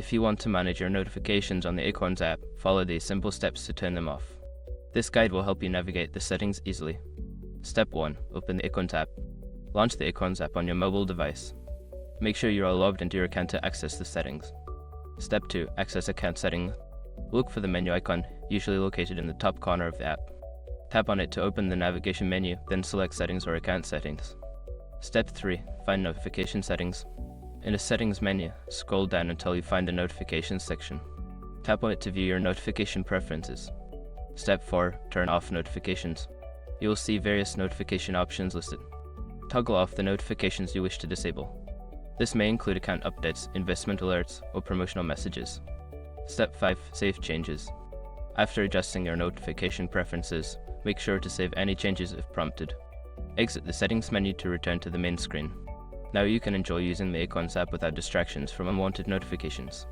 If you want to manage your notifications on the Acorns app, follow these simple steps to turn them off. This guide will help you navigate the settings easily. Step 1. Open the Acorns app. Launch the Acorns app on your mobile device. Make sure you are logged into your account to access the settings. Step 2. Access account settings. Look for the menu icon, usually located in the top corner of the app. Tap on it to open the navigation menu, then select Settings or Account Settings. Step 3. Find Notification Settings. In the Settings menu, scroll down until you find the Notifications section. Tap on it to view your notification preferences. Step 4. Turn off notifications. You will see various notification options listed. Toggle off the notifications you wish to disable. This may include account updates, investment alerts, or promotional messages. Step 5. Save changes. After adjusting your notification preferences, make sure to save any changes if prompted. Exit the Settings menu to return to the main screen. Now you can enjoy using the Acorns app without distractions from unwanted notifications.